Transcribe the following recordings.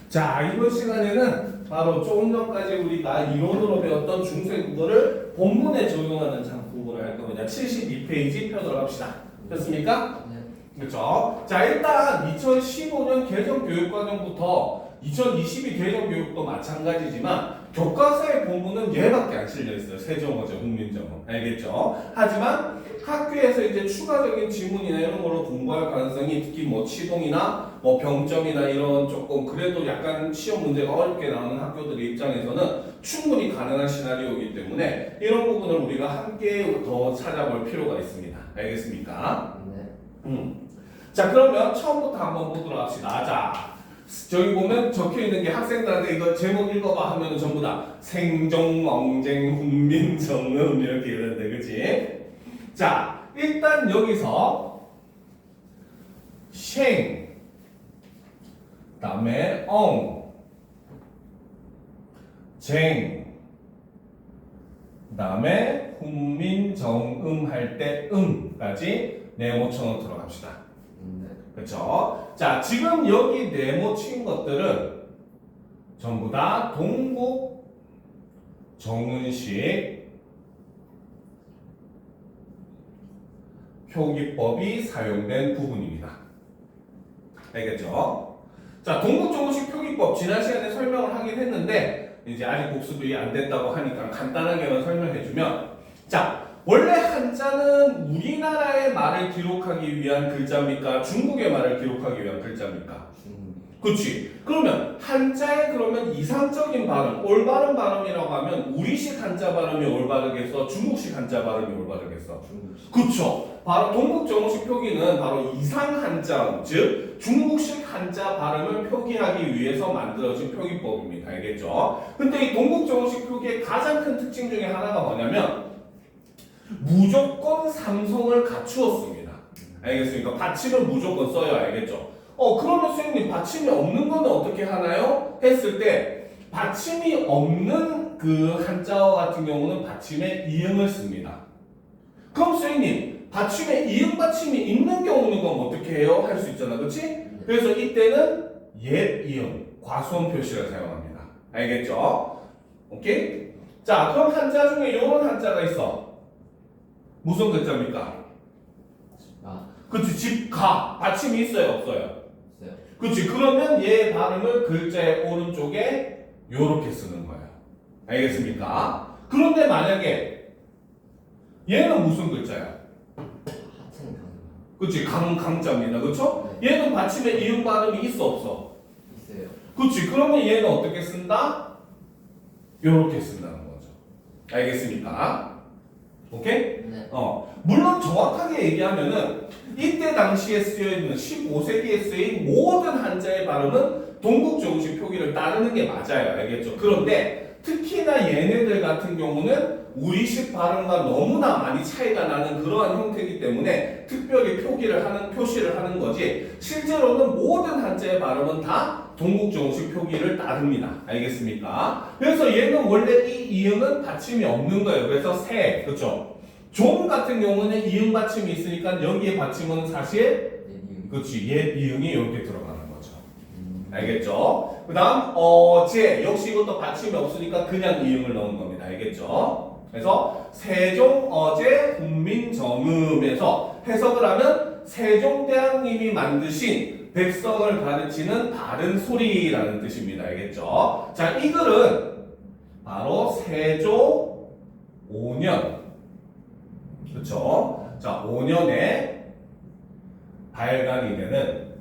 자, 이번 시간에는 바로 조금 전까지 우리가 이론으로 배웠던 중세 국어를 본문에 적용하는 부분을 할 겁니다. 72페이지 펴도록 합시다. 됐습니까? 네. 그렇죠? 자, 일단 2015년 개정 교육과정부터 2022 개정 교육도 마찬가지지만 교과서의 본문은 얘밖에 안 실려 있어요. 세종어제, 훈민정음. 알겠죠? 하지만 학교에서 이제 추가적인 지문이나 이런 걸로 공부할 가능성이 특히 뭐 치동이나 뭐 병점이나 이런 조금 그래도 약간 시험 문제가 어렵게 나오는 학교들의 입장에서는 충분히 가능한 시나리오이기 때문에 이런 부분을 우리가 함께 더 찾아볼 필요가 있습니다. 알겠습니까? 네. 자, 그러면 처음부터 한번 보도록 합시다. 자, 저기 보면 적혀 있는 게 학생들한테 이거 제목 읽어봐 하면 전부 다 생종, 왕쟁, 훈민정음 이렇게 이러는데, 그치? 자, 일단 여기서 쉥, 다음에 쟁, 다음에 훈민정음 할 때 음까지 네모처럼 들어갑시다. 네. 그렇죠? 자, 지금 여기 네모 친 것들은 전부 다 동국 정은식 표기법이 사용된 부분입니다. 알겠죠? 자, 동국 정은식 표기법 지난 시간에 설명을 하긴 했는데 이제 아직 복습이 안 됐다고 하니까 간단하게만 설명해주면, 자, 원래 한자는 우리나라의 말을 기록하기 위한 글자입니까? 중국의 말을 기록하기 위한 글자입니까? 그치? 그러면 한자의 그러면 이상적인 발음, 올바른 발음이라고 하면 우리식 한자 발음이 올바르겠어? 중국식 한자 발음이 올바르겠어? 중국식. 그쵸? 바로 동국정식 표기는 바로 이상 한자, 즉 중국식 한자 발음을 표기하기 위해서 만들어진 표기법입니다. 알겠죠? 근데 이 동국정식 표기의 가장 큰 특징 중에 하나가 뭐냐면 무조건 삼성을 갖추었습니다. 알겠습니까? 받침을 무조건 써요. 알겠죠? 그러면 선생님 받침이 없는 거는 어떻게 하나요? 했을 때 받침이 없는 그 한자어 같은 경우는 받침에 이응을 씁니다. 그럼 선생님 받침에 이응 받침이 있는 경우는 그럼 어떻게 해요? 할 수 있잖아. 그렇지? 그래서 이때는 옛 이응 과수원 표시를 사용합니다. 알겠죠? 오케이? 자, 그럼 한자 중에 이런 한자가 있어. 무슨 글자입니까? 그치, 집, 가. 받침이 있어요, 없어요? 있어요. 그치, 그러면 얘 발음을 글자의 오른쪽에 요렇게 쓰는 거예요. 알겠습니까? 그런데 만약에 얘는 무슨 글자야? 하찮은 강. 그치, 강자입니다. 그쵸? 얘는 받침에 이응 발음이 있어, 없어? 있어요. 그치, 그러면 얘는 어떻게 쓴다? 요렇게 쓴다는 거죠. 알겠습니까? 오케이? 네. 물론 정확하게 얘기하면은 이때 당시에 쓰여있는 15세기에 쓰인 모든 한자의 발음은 동국정식 표기를 따르는 게 맞아요. 알겠죠? 그런데 특히나 얘네들 같은 경우는 우리식 발음과 너무나 많이 차이가 나는 그러한 형태이기 때문에 특별히 표시를 하는 거지, 실제로는 모든 한자의 발음은 다 동국정식 표기를 따릅니다. 알겠습니까? 그래서 얘는 원래 이 이응은 받침이 없는 거예요. 그래서 새, 그렇죠? 종 같은 경우는 이응 받침이 있으니까 여기에 받침은 사실 그렇지, 옛 이응이 이렇게 들어가는 거죠. 알겠죠? 그 다음 제 역시 이것도 받침이 없으니까 그냥 이응을 넣은 겁니다. 알겠죠? 그래서 세종 어제 훈민정음에서 해석을 하면 세종대왕님이 만드신 백성을 가르치는 바른 소리라는 뜻입니다. 알겠죠? 자, 이 글은 바로 세조 5년, 그렇죠? 자, 5년에 발간이 되는,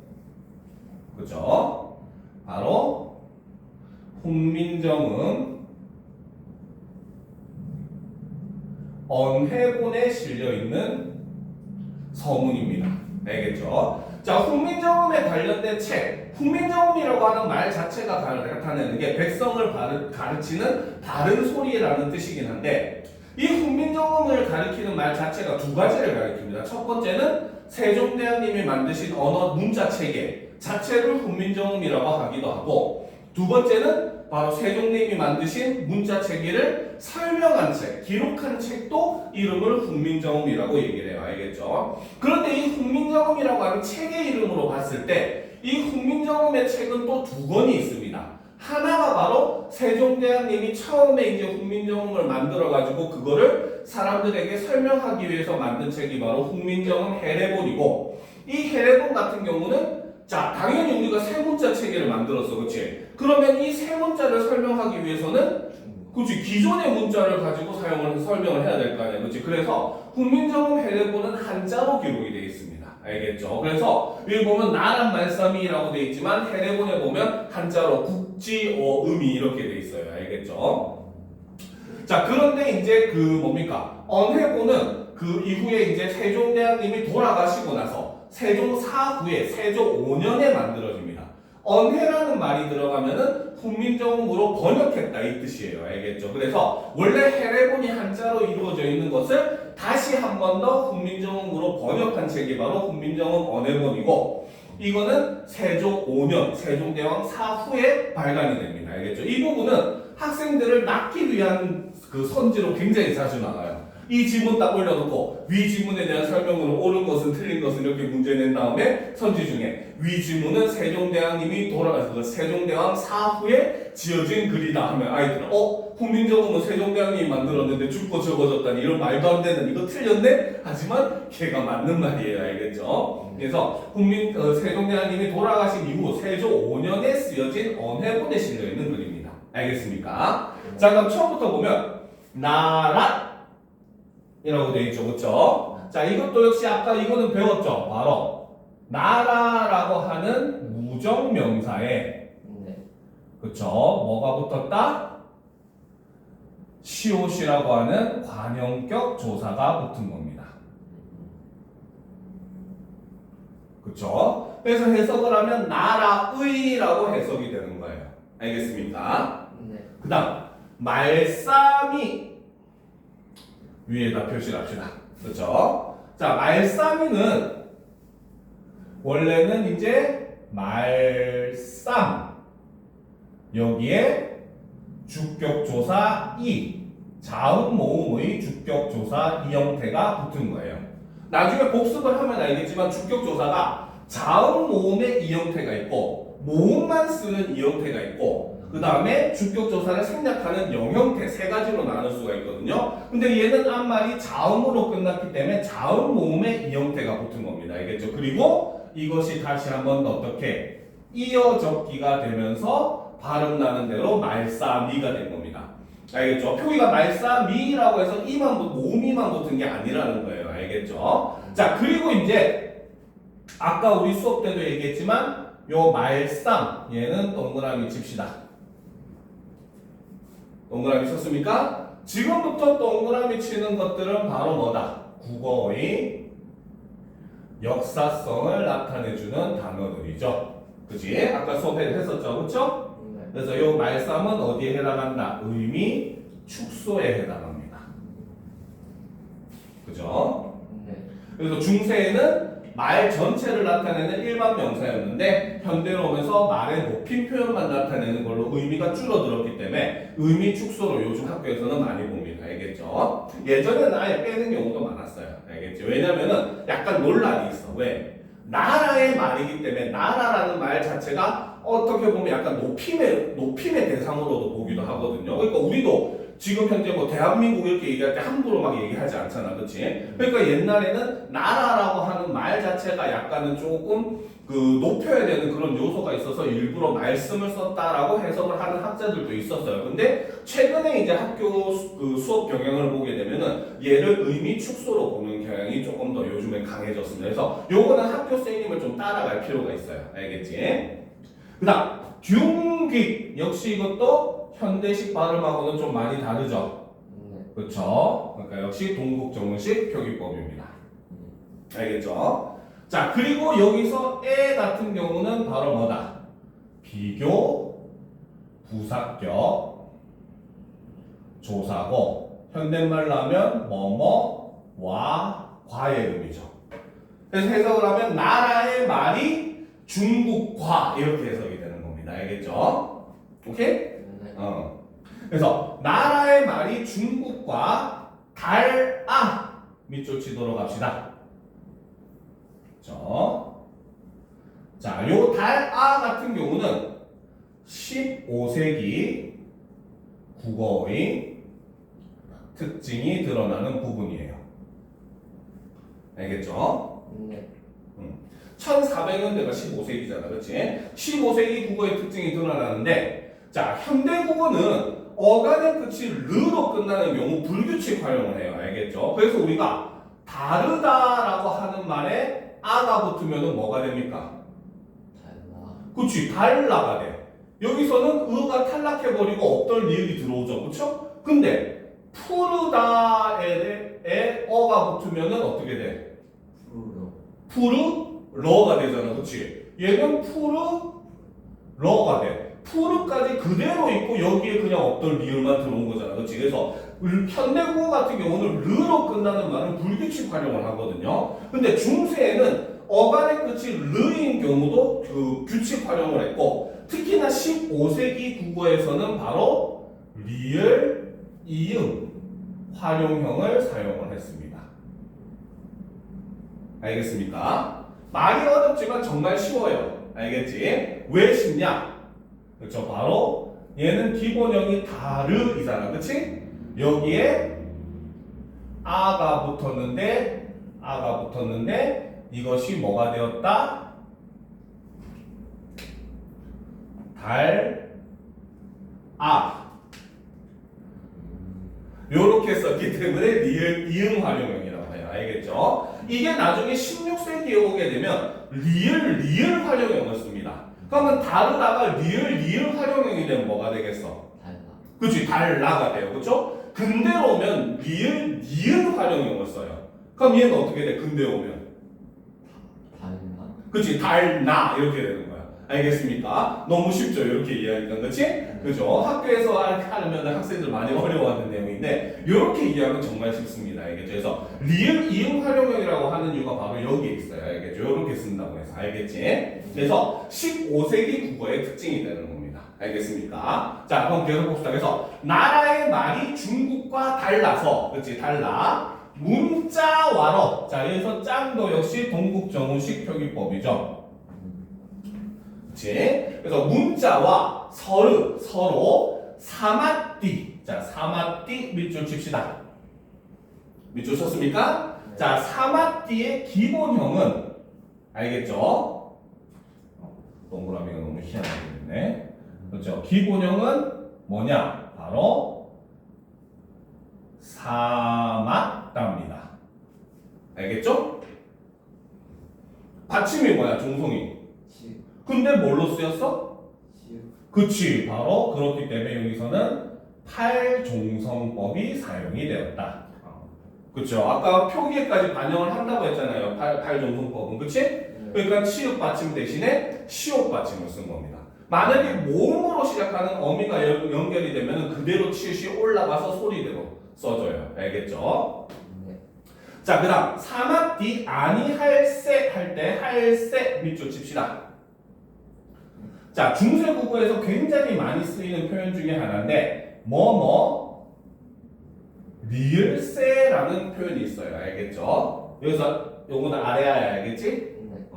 그렇죠? 바로 훈민정음 언해본에 실려 있는 서문입니다. 알겠죠? 자, 훈민정음에 관련된 책, 훈민정음이라고 하는 말 자체가 나타내는 게 백성을 가르치는 바른 소리라는 뜻이긴 한데, 이 훈민정음을 가리키는 말 자체가 두 가지를 가리킵니다. 첫 번째는 세종대왕님이 만드신 언어 문자 체계 자체를 훈민정음이라고 하기도 하고, 두 번째는 바로 세종님이 만드신 문자 체계를 설명한 책, 기록한 책도 이름을 훈민정음이라고 얘기를 해요. 알겠죠? 그런데 이 훈민정음이라고 하는 책의 이름으로 봤을 때 이 훈민정음의 책은 또 두 권이 있습니다. 하나가 바로 세종대왕님이 처음에 이제 훈민정음을 만들어가지고 그거를 사람들에게 설명하기 위해서 만든 책이 바로 훈민정음 해례본이고, 이 해례본 같은 경우는 자 당연히 우리가 세 문자 체계를 만들었어, 그렇지? 그러면 이 세 문자를 설명하기 위해서는 그렇지 기존의 문자를 가지고 설명을 해야 될 거 아니야, 그렇지? 그래서 훈민정음 해례본은 한자로 기록이 되어 있습니다. 알겠죠? 그래서 여기 보면 나란 말씀이라고 되어 있지만 해례본에 보면 한자로 국지어음이 이렇게 되어 있어요. 알겠죠? 자, 그런데 이제 그 뭡니까? 언해본은 그 이후에 이제 세종대왕님이 돌아가시고 나서 세종 4후에 세종 5년에 만들어집니다. 언해라는 말이 들어가면은 훈민정음으로 번역했다 이 뜻이에요. 알겠죠? 그래서 원래 해례본이 한자로 이루어져 있는 것을 다시 한 번 더 훈민정음으로 번역한 책이 바로 훈민정음 언해본이고, 이거는 세종 5년 세종대왕 4후에 발간이 됩니다. 알겠죠? 이 부분은 학생들을 낳기 위한 그 선지로 굉장히 자주 나와요. 이 지문 딱 올려놓고 위 지문에 대한 설명으로 옳은 것은 틀린 것은 이렇게 문제 낸 다음에 선지 중에 위 지문은 세종대왕님이 돌아가서 세종대왕 4후에 지어진 글이다 하면 아이들은 훈민정음은 세종대왕님이 만들었는데 죽고 적어졌다니 이런 말도 안 되는 이거 틀렸네? 하지만 걔가 맞는 말이에요. 알겠죠? 그래서 세종대왕님이 돌아가신 이후 세종 5년에 쓰여진 언해본에 실려있는 글입니다. 알겠습니까? 자, 그럼 처음부터 보면 나라 이라고 되어 있죠. 그렇죠? 자, 이것도 역시 아까 이거는 배웠죠. 바로 나라라고 하는 무정명사에 그렇죠? 뭐가 붙었다? 시옷이라고 하는 관형격 조사가 붙은 겁니다. 그렇죠? 그래서 해석을 하면 나라의라고 해석이 되는 거예요. 알겠습니까? 그 다음 말싸미 위에다 표시를 합시다. 그렇죠? 자, 말싸미는 원래는 이제 말쌈 여기에 주격조사 이 자음 모음의 주격조사 이 형태가 붙은 거예요. 나중에 복습을 하면 알겠지만 주격조사가 자음 모음의 이 형태가 있고 모음만 쓰는 이 형태가 있고 그 다음에 주격조사를 생략하는 영형태 세 가지로 나눌 수가 있거든요. 근데 얘는 앞말이 자음으로 끝났기 때문에 자음 모음의 이 형태가 붙은 겁니다. 알겠죠? 그리고 이것이 다시 한번 더 어떻게 이어 적기가 되면서 발음 나는 대로 말싸미가 된 겁니다. 알겠죠? 표기가 말싸미라고 해서 이만 모음이만 붙은 게 아니라는 거예요. 알겠죠? 자, 그리고 이제 아까 우리 수업 때도 얘기했지만 요 말쌈 얘는 동그라미 칩시다. 동그라미 쳤습니까? 지금부터 동그라미 치는 것들은 바로 뭐다? 국어의 역사성을 나타내주는 단어들이죠. 그치? 아까 수업에 했었죠. 그쵸? 그래서 이 말쌈은 어디에 해당한다? 의미, 축소에 해당합니다. 그죠? 그래서 중세에는 말 전체를 나타내는 일반 명사였는데 현대로 오면서 말의 높임 표현만 나타내는 걸로 의미가 줄어들었기 때문에 의미 축소로 요즘 학교에서는 많이 봅니다. 알겠죠? 예전에는 아예 빼는 경우도 많았어요. 알겠죠? 왜냐면은 약간 논란이 있어. 왜? 나라의 말이기 때문에 나라라는 말 자체가 어떻게 보면 약간 높임의 대상으로도 보기도 하거든요. 그러니까 우리도 지금 현재 뭐 대한민국 이렇게 얘기할 때 함부로 막 얘기하지 않잖아, 그렇지? 그러니까 옛날에는 나라라고 하는 말 자체가 약간은 조금 그 높여야 되는 그런 요소가 있어서 일부러 말씀을 썼다라고 해석을 하는 학자들도 있었어요. 근데 최근에 이제 학교 그 수업 경향을 보게 되면은 얘를 의미 축소로 보는 경향이 조금 더 요즘에 강해졌습니다. 그래서 요거는 학교 선생님을 좀 따라갈 필요가 있어요. 알겠지? 그다음 균귀 역시 이것도 현대식 발음하고는 좀 많이 다르죠. 그렇죠? 그러니까 역시 동국정식 표기법입니다. 알겠죠? 자, 그리고 여기서 에 같은 경우는 바로 뭐다? 비교, 부사격, 조사고 현대말로 하면 뭐뭐, 와, 과의 의미죠. 그래서 해석을 하면 나라의 말이 중국과 이렇게 해석이 되는 겁니다. 알겠죠? 오케이? 그래서 나라의 말이 중국과 달아 밑줄 치도록 합시다. 그렇죠? 자, 요 달아 같은 경우는 15세기 국어의 특징이 드러나는 부분이에요. 알겠죠? 네. 1400년대가 15세기잖아, 그렇지? 15세기 국어의 특징이 드러나는데, 자, 현대 국어는 어간의 끝이 르로 끝나는 경우 불규칙 활용을 해요, 알겠죠? 그래서 우리가 다르다라고 하는 말에 아가 붙으면 뭐가 됩니까? 달라. 그렇지, 달라가 돼. 여기서는 의가 탈락해버리고 없던 리을이 들어오죠, 그렇죠? 근데 푸르다에 어가 붙으면은 어떻게 돼? 푸르로. 푸르러가 되잖아, 그렇지? 얘는 푸르러가 돼. 푸르까지 그대로 있고 여기에 그냥 없던 리을만 들어온 거잖아, 그렇지? 그래서 현대국어 같은 경우는 르로 끝나는 말은 불규칙 활용을 하거든요. 근데 중세에는 어간의 끝이 르인 경우도 그 규칙 활용을 했고, 특히나 15세기 국어에서는 바로 리을, 이응 활용형을 사용을 했습니다. 알겠습니까? 말이 어렵지만 정말 쉬워요. 알겠지? 왜 쉽냐? 그렇죠. 바로 얘는 기본형이 다르이잖아. 그치? 여기에 아가 붙었는데 이것이 뭐가 되었다? 요렇게 썼기 때문에 리을, 이응 활용형이라고 해요. 알겠죠? 이게 나중에 16세기에 오게 되면 리을 활용형을 씁니다. 그러면 다르다가 리을 활용형이 되면 뭐가 되겠어? 달라. 그치, 달라가 돼요. 그쵸? 근대 오면 리을, 니은 활용형을 써요. 그럼 얘는 어떻게 돼? 근대 오면? 달라. 그치, 달나 이렇게 되는 거야. 알겠습니까? 너무 쉽죠? 이렇게 이해하니까, 그치? 그죠? 학교에서 하려면 학생들 많이 어려워하는 내용인데 이렇게 이해하면 정말 쉽습니다. 알겠죠? 그래서 리을, 이응 활용형이라고 하는 이유가 바로 여기에 있어요. 알겠죠? 이렇게 쓴다고 해서. 알겠지? 그래서 15세기 국어의 특징이 되는 겁니다. 알겠습니까? 자, 그럼 계속 봅시다. 그래서 나라의 말이 중국과 달라서, 그치? 달라. 문자와로. 자, 여기서 짱도 역시 동국정우식 표기법이죠. 그치? 그래서 문자와 서로 사마띠. 자, 사마띠 밑줄 칩시다. 밑줄 쳤습니까? 자, 사마띠의 기본형은 알겠죠? 동그라미가 너무 희한하게 됐네. 그렇죠? 기본형은 뭐냐? 바로 사마따입니다. 알겠죠? 받침이 뭐야? 종송이. 시. 근데 뭘로 쓰였어? 시. 그치. 바로 그렇기 때문에 여기서는 팔종성법이 사용이 되었다. 그쵸. 아까 표기에까지 반영을 한다고 했잖아요. 팔종성법은. 그치? 그러니까 치읓 받침 대신에 시옷 받침을 쓴 겁니다. 만약에 모음으로 시작하는 어미가 연결이 되면 그대로 치읓이 올라가서 소리대로 써져요. 알겠죠? 네. 자, 그 다음 사마띠 아니할세 할 때 할세 밑줄 칩시다. 자, 중세 국어에서 굉장히 많이 쓰이는 표현 중에 하나인데 리을세라는 표현이 있어요. 알겠죠? 여기서 요거는 아래아야 알겠지? 네.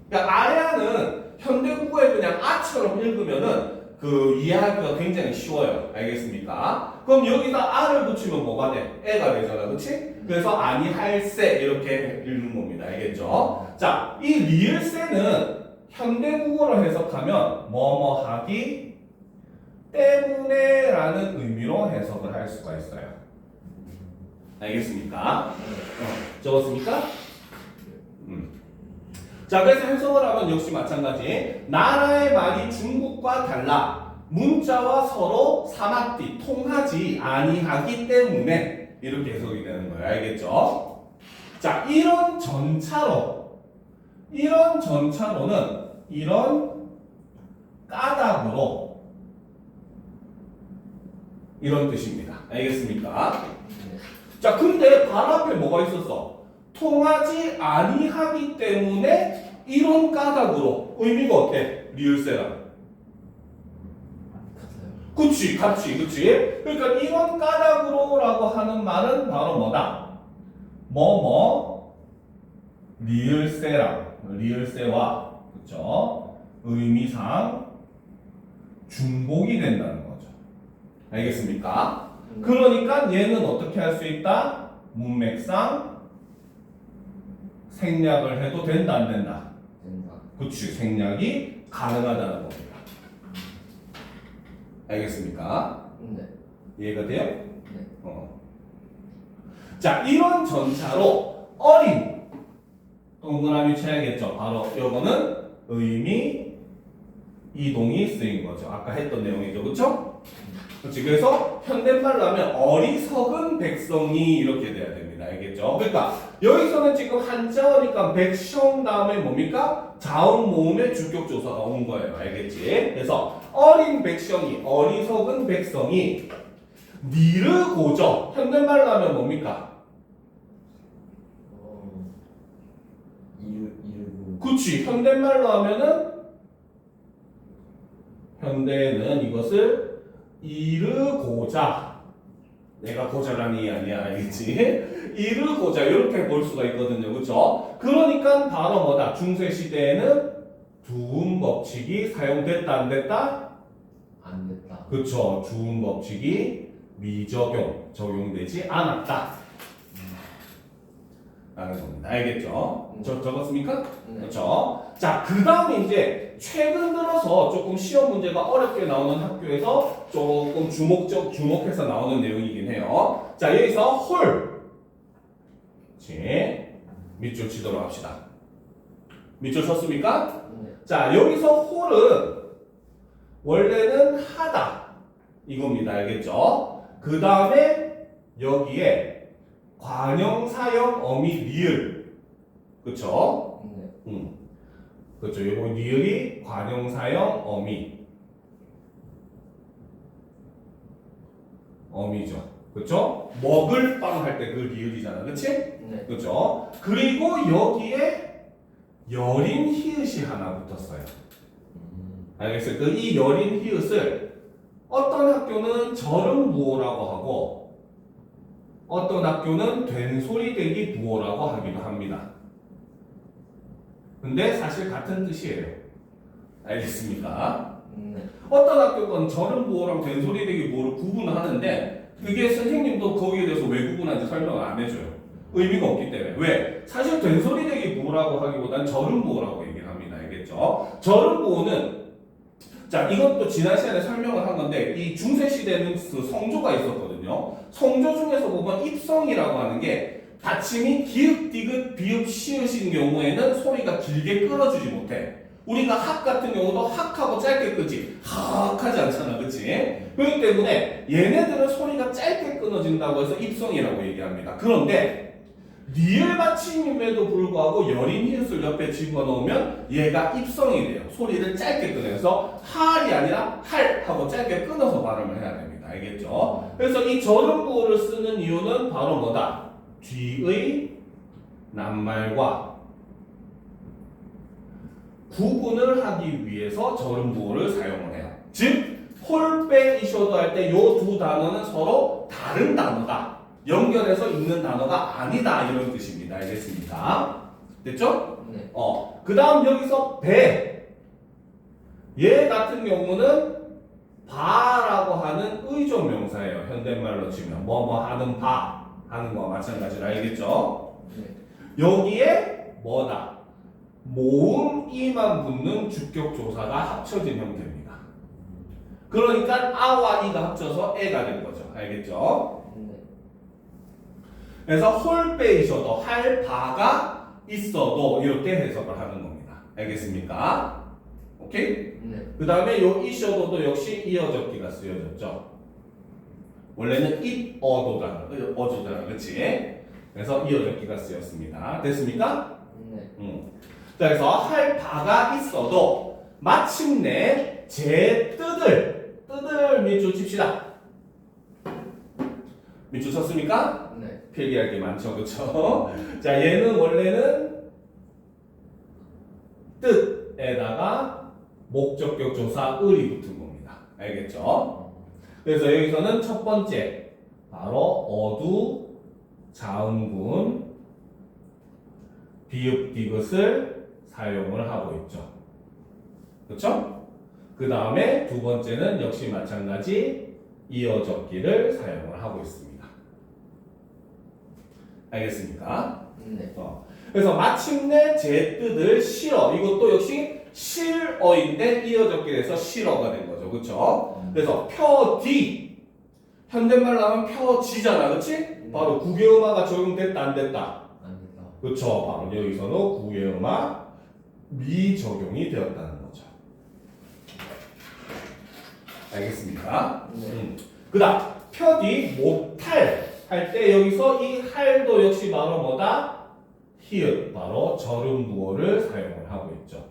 그러니까 아래아는 현대 국어에 그냥 아처럼 읽으면은 그 이해하기가 굉장히 쉬워요. 알겠습니까? 그럼 여기다 아를 붙이면 뭐가 돼? 애가 되잖아. 그치? 그래서 아니할세 이렇게 읽는 겁니다. 알겠죠? 자, 이 리을세는 현대 국어로 해석하면 뭐뭐하기 때문에 라는 의미로 해석을 할 수가 있어요. 알겠습니까? 적었습니까? 자, 그래서 해석을 하면 역시 마찬가지. 나라의 말이 중국과 달라 문자와 서로 사마띠 통하지 아니하기 때문에 이렇게 해석이 되는 거예요. 알겠죠? 자, 이런 전차로는 이런 까닭으로 이런 뜻입니다. 알겠습니까? 네. 자, 근데 바로 앞에 뭐가 있었어? 통하지 아니하기 때문에 이런 까닭으로 의미가 어때? 리을세랑 같아요. 그치. 그러니까 이런 까닭으로라고 하는 말은 바로 뭐다? 리을세와 그쵸? 의미상 중복이 된다는 거죠. 알겠습니까? 그러니까 얘는 어떻게 할 수 있다? 문맥상 생략을 해도 된다 안 된다? 된다. 그치, 생략이 가능하다는 겁니다. 알겠습니까? 네. 이해가 돼요? 네. 자, 이런 전차로 어린 동그라미 쳐야겠죠. 바로 요거는 의미 이동이 쓰인 거죠. 아까 했던 내용이죠. 그쵸? 그렇지. 그래서 현대말로 하면 어리석은 백성이 이렇게 돼야 됩니다. 알겠죠? 그러니까 여기서는 지금 한자어니까 백성 다음에 뭡니까? 자음 모음의 주격 조사가 온 거예요. 알겠지? 그래서 어린 백성이 어리석은 백성이 니르고저 현대말로 하면 뭡니까? 이르고. 그치. 현대말로 하면은 현대는 이것을 이르고자 내가 고자라는 이 아니야. 알겠지? 이르고자 이렇게 볼 수가 있거든요. 그쵸? 그러니까 바로 뭐다? 중세시대에는 두음 법칙이 사용됐다 안 됐다? 안 됐다. 그쵸. 두음 법칙이 적용되지 않았다. 라는 겁니다. 알겠죠? 적었습니까? 네. 그렇죠? 자, 그 다음에 이제 최근 들어서 조금 시험 문제가 어렵게 나오는 학교에서 조금 주목해서 나오는 내용이긴 해요. 자, 여기서 홀. 밑줄 치도록 합시다. 밑줄 쳤습니까? 네. 자, 여기서 홀은 원래는 하다. 이겁니다. 알겠죠? 그 다음에 여기에 관형사형 어미 리을. 그쵸? 네. 그렇죠. 요거 리을이 관형사형 어미죠. 그렇죠? 먹을 빵 할 때 그 리을이잖아. 그렇지? 네. 그렇죠? 그리고 여기에 여린 히읗이 하나 붙었어요. 알겠어요? 그 이 여린 히읗을 어떤 학교는 절음부호라고 하고 어떤 학교는 된소리되기 부호라고 하기도 합니다. 근데 사실 같은 뜻이에요. 알겠습니까? 네. 어떤 학교는 절음부호랑 된소리되기 부호를 구분하는데 그게 선생님도 거기에 대해서 왜 구분하는지 설명을 안 해줘요. 의미가 없기 때문에. 왜? 사실 된소리되기 부호라고 하기보단 절음부호라고 얘기를 합니다. 알겠죠? 절음부호는 자, 이것도 지난 시간에 설명을 한 건데 이 중세시대는 그 성조가 있었거든요. 성조 중에서 보면 입성이라고 하는 게 받침이 기읍, 디귿, 비읍, 시읒인 경우에는 소리가 길게 끊어주지 못해. 우리가 학 같은 경우도 학하고 짧게 끄지 학하지 않잖아. 그치? 그렇기 때문에 얘네들은 소리가 짧게 끊어진다고 해서 입성이라고 얘기합니다. 그런데 리을 받침임에도 불구하고 여린 히읗을 옆에 집어넣으면 얘가 입성이 돼요. 소리를 짧게 끊어서 할이 아니라 할 하고 짧게 끊어서 발음을 해야 됩니다. 알겠죠? 그래서 이 절음부호를 쓰는 이유는 바로 뭐다? 뒤의 낱말과 구분을 하기 위해서 절음부호를 사용을 해요. 즉 홀빼 이쇼도 할 때 요 두 단어는 서로 다른 단어다. 연결해서 읽는 단어가 아니다. 이런 뜻입니다. 알겠습니까? 됐죠? 네. 그 다음 여기서 배. 얘 같은 경우는 바라고 하는 의존 명사예요. 현대말로 치면 뭐뭐 하는 바 하는 거와 마찬가지로 알겠죠? 네. 여기에 뭐다? 모음 이만 붙는 주격 조사가 합쳐진 형태입니다. 그러니까 아와 이가 합쳐서 애가 된 거죠. 알겠죠? 네. 그래서 홀빼이셔도 할 바가 있어도 이렇게 해석을 하는 겁니다. 알겠습니까? 오케이? 네. 그 다음에 요 이셔도도 역시 이어적기가 쓰여졌죠. 원래는 어조잖아. 그치? 그래서 이어적기가 쓰였습니다. 됐습니까? 네. 자, 그래서 할 바가 있어도 마침내 제 뜻을 밑줄 칩시다. 밑줄 쳤습니까? 네. 필기할 게 많죠. 그쵸? 자, 얘는 원래는 뜻에다가 목적격 조사 을이 붙은 겁니다. 알겠죠? 그래서 여기서는 첫 번째 바로 어두, 자음군, 비읍 디귿을 사용을 하고 있죠. 그렇죠? 그 다음에 두 번째는 역시 마찬가지 이어적기를 사용을 하고 있습니다. 알겠습니까? 네. 그래서 마침내 제 뜻을 실어. 이것도 역시 실어인데 이어적기에서 실어가 된 거죠. 그렇죠? 그래서 펴뒤. 현대말로 하면 펴지잖아. 그렇지? 바로 구개음화가 적용됐다 안 됐다? 안 됐다. 그렇죠. 바로 여기서는 구개음화 미적용이 되었다는 거죠. 알겠습니까? 네. 그 다음 펴뒤 못할 할 때 여기서 이 할도 역시 바로 뭐다? 히읗 바로 절음부호를 사용을 하고 있죠.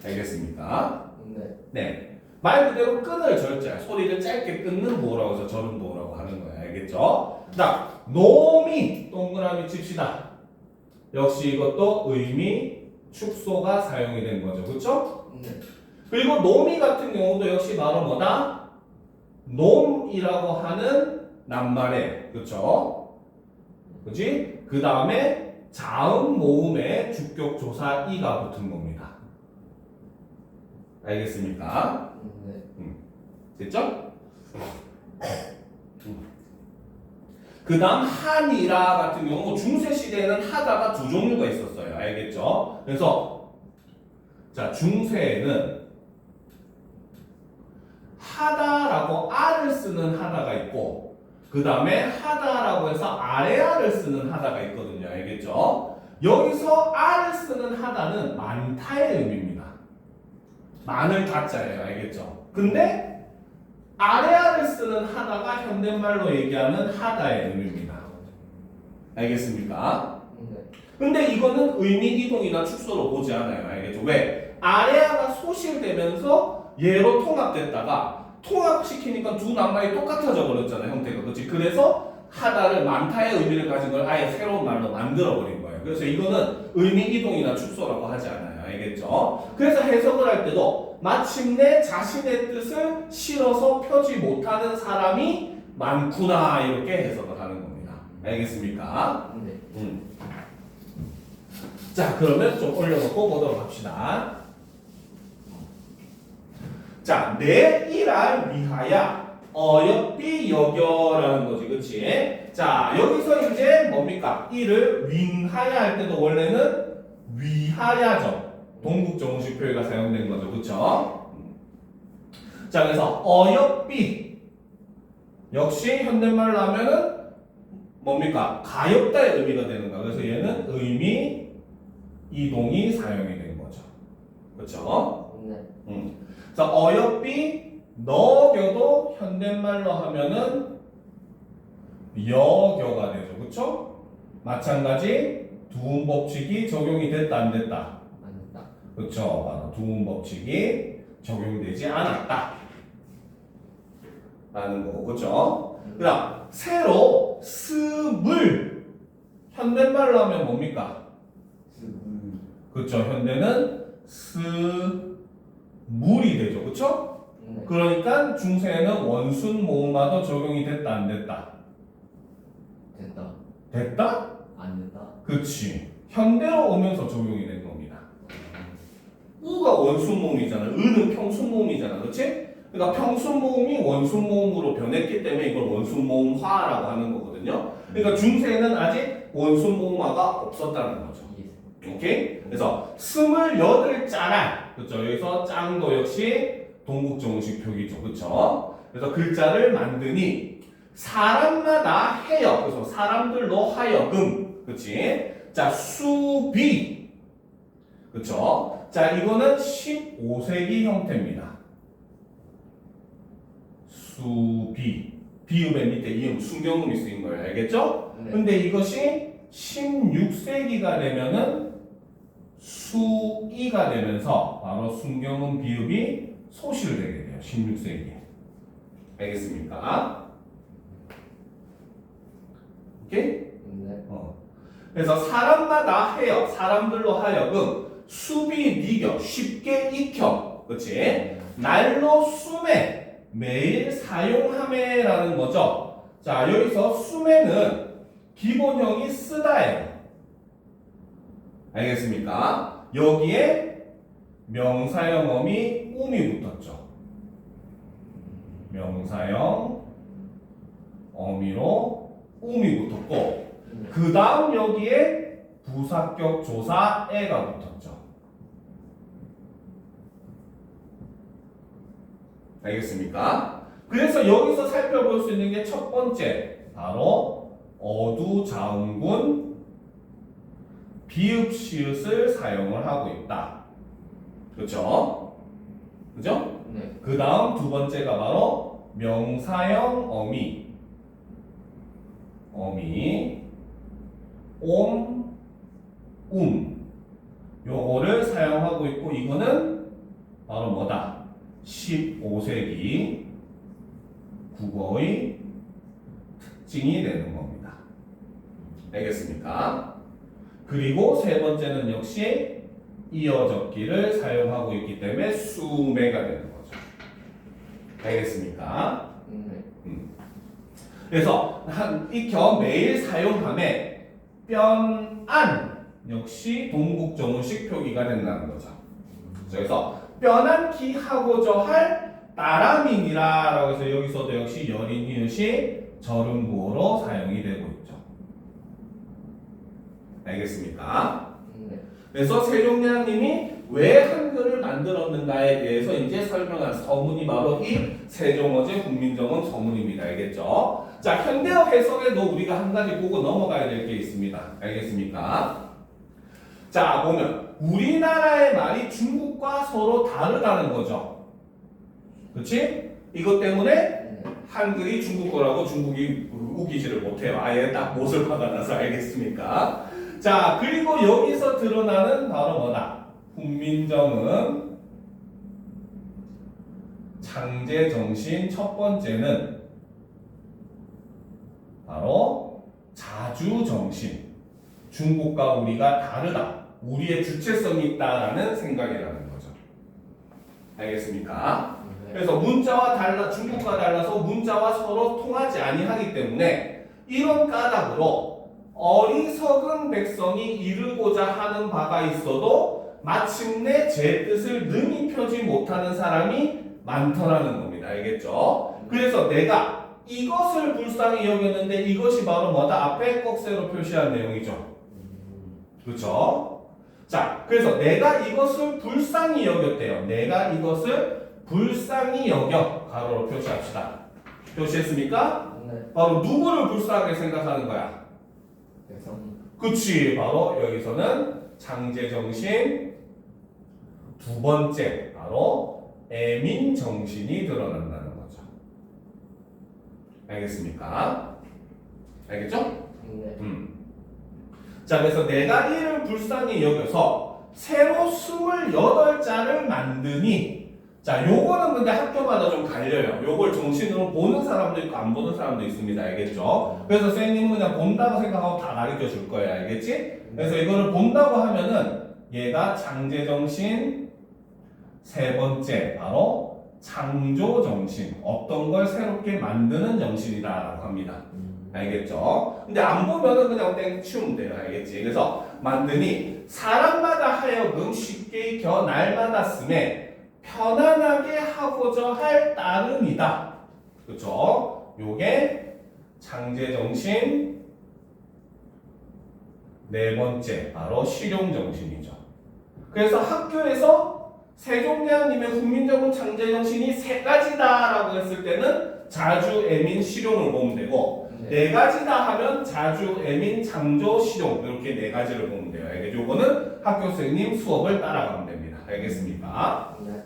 알겠습니까? 네. 네. 말 그대로 끊을 절자, 소리를 짧게 끊는 부호라고 해서 절음부호라고 하는 거예요. 알겠죠? 자, 놈이 동그라미 칩시다. 역시 이것도 의미 축소가 사용이 된 거죠. 그렇죠? 네. 그리고 놈이 같은 경우도 역시 바로 뭐다? 놈이라고 하는 낱말에, 그렇죠? 그지? 그 다음에 자음 모음에 주격 조사 이가 붙은 겁니다. 알겠습니까? 네. 됐죠? 그 다음 한이라 같은 경우 중세 시대에는 하다가 두 종류가 있었어요. 알겠죠? 그래서 자 중세에는 하다라고 알을 쓰는 하다가 있고 그 다음에 하다라고 해서 아래알을 쓰는 하다가 있거든요. 알겠죠? 여기서 알을 쓰는 하다는 많다의 의미입니다. 많을 다자예요. 알겠죠? 근데 아래알을 쓰는 하다가 현대말로 얘기하는 하다의 의미입니다. 알겠습니까? 네. 근데 이거는 의미 이동이나 축소로 보지 않아요. 알겠죠? 왜? 아래아가 소실되면서 얘로 통합됐다가 통합시키니까 두 낱말이 똑같아져 버렸잖아요. 형태가. 그렇지? 그래서 하다를 많다의 의미를 가진 걸 아예 새로운 말로 만들어 버린 거예요. 그래서 이거는 의미 이동이나 축소라고 하지 않아요. 알겠죠? 그래서 해석을 할 때도 마침내 자신의 뜻을 실어서 펴지 못하는 사람이 많구나 이렇게 해석을 하는 겁니다. 알겠습니까? 네. 자, 그러면 좀 올려놓고 보도록 합시다. 자, 내 일할 위하여 어여삐 여겨라는 거지, 그치? 자, 여기서 이제 뭡니까? 이를 윙하여 할 때도 원래는 위하여죠. 동국정식 표기가 사용된 거죠, 그쵸? 자, 그래서 어여삐 역시 현대말로 하면은 뭡니까? 가엾다의 의미가 되는 거야. 그래서 얘는 의미 이동이 사용이 된 거죠. 그렇죠? 네. 그래서 어여삐 너겨도 현대말로 하면은 여겨가 되죠. 그렇죠? 마찬가지 두음 법칙이 적용이 됐다 안 됐다. 안 됐다. 그렇죠. 바로 두음 법칙이 적용되지 않았다. 라는 거고. 그렇죠? 그다음 새로 스물 현대말로 하면 뭡니까? 그렇죠. 현대는 스물이 되죠. 그렇죠? 네. 그러니까 중세에는 원순 모음화도 적용이 됐다 안 됐다. 됐다. 됐다? 안 됐다. 그렇지. 현대로 오면서 적용이 된 겁니다. 우가 원순 모음이잖아. 의는 평순 모음이잖아. 그렇지? 그러니까 평순 모음이 원순 모음으로 변했기 때문에 이걸 원순 모음화라고 하는 거거든요. 그러니까 중세에는 아직 원순 모음화가 없었다는 거죠. 오케이? 그래서 28자란 그렇죠? 여기서 짱도 역시 동국정식 표기죠. 그렇죠? 그래서 글자를 만드니 사람마다 해여 그래서 사람들로 하여금 그렇지? 자 수비 그렇죠? 자 이거는 15세기 형태입니다. 수비 비읍의 밑에 이음 순경음이 쓰인 거예요. 알겠죠? 네. 근데 이것이 16세기가 되면은 수이가 되면서 바로 순경음 비읍이 소실되게 돼요. 16세기에. 알겠습니까? 오케이? 네. 그래서 사람마다 해여 사람들로 하여금 수비 니겨 쉽게 익혀 그렇지? 날로 수매 매일 사용함에라는 거죠. 자 여기서 수매는 기본형이 쓰다예요. 알겠습니까? 여기에 명사형 어미 음이 붙었죠. 명사형 어미로 음이 붙었고 그 다음 여기에 부사격 조사 애가 붙었죠. 알겠습니까? 그래서 여기서 살펴볼 수 있는 게 첫 번째 바로 어두자음군 비읍 시읒을 사용을 하고 있다. 그렇죠? 그죠? 네. 그 다음 두 번째가 바로 명사형 어미 요거를 사용하고 있고 이거는 바로 뭐다? 15세기 국어의 특징이 되는 겁니다. 알겠습니까? 그리고 세 번째는 역시 이어적기를 사용하고 있기 때문에 수매가 되는 거죠. 알겠습니까? 네. 그래서 한 익혀 매일 사용함에 뼈안 역시 동국정운식 표기가 된다는 거죠. 그래서 뼈안기 하고자 할 따라민이라고 해서 여기서도 역시 여린 이웃이 절음구어로 사용이 되고 있죠. 알겠습니까? 네. 그래서 세종대왕님이 왜 한글을 만들었는가에 대해서 이제 설명한 서문이 바로 이 세종어제 훈민정음 서문입니다. 알겠죠? 자, 현대어 해석에도 우리가 한 가지 보고 넘어가야 될 게 있습니다. 알겠습니까? 자, 보면 우리나라의 말이 중국과 서로 다르다는 거죠. 그렇지? 이것 때문에 네. 한글이 중국 거라고 중국이 우기지를 못해요. 아예 딱 못을 박아놔서. 알겠습니까? 자, 그리고 여기서 드러나는 바로 뭐다? 훈민정음 창제정신 첫 번째는 바로 자주정신. 중국과 우리가 다르다. 우리의 주체성이 있다라는 생각이라는 거죠. 알겠습니까? 네. 그래서 문자와 달라 중국과 달라서 문자와 서로 통하지 아니하기 때문에 이런 까닭으로 어리석은 백성이 이루고자 하는 바가 있어도 마침내 제 뜻을 능히 펴지 못하는 사람이 많더라는 겁니다. 알겠죠? 그래서 내가 이것을 불쌍히 여겼는데 이것이 바로 뭐다? 앞에 꺽쇠로 표시한 내용이죠. 그렇죠? 자, 그래서 내가 이것을 불쌍히 여겼대요. 내가 이것을 불쌍히 여겨. 가로로 표시합시다. 표시했습니까? 네. 바로 누구를 불쌍하게 생각하는 거야? 백성. 그치. 바로 여기서는 창제정신 두 번째 바로 애민정신이 드러난다는 거죠. 알겠습니까? 알겠죠? 네. 자, 그래서 내가 이를 불쌍히 여겨서 새로 28자를 만드니 자, 요거는 근데 학교마다 좀 갈려요. 요걸 정신으로 보는 사람도 있고 안 보는 사람도 있습니다. 알겠죠? 그래서 선생님은 그냥 본다고 생각하고 다 가르쳐 줄 거예요. 알겠지? 그래서 이거를 본다고 하면은 얘가 창제정신 세 번째 바로 창조정신 어떤 걸 새롭게 만드는 정신이다라고 합니다. 알겠죠? 근데 안 보면은 그냥 땡 치우면 돼요. 알겠지? 그래서 만드니 사람마다 하여금 쉽게 익혀 날마다 쓰매 편안하게 하고자 할 따름이다. 그쵸? 요게 창제정신 네 번째 바로 실용정신이죠. 그래서 학교에서 세종대왕님의 훈민정음 창제정신이 세 가지다라고 했을 때는 자주, 애민, 실용을 보면 되고 네 가지다 하면 자주, 애민, 창조, 실용 이렇게 네 가지를 보면 돼요. 알겠죠? 요거는 학교 선생님 수업을 따라가면 됩니다. 알겠습니까? 네.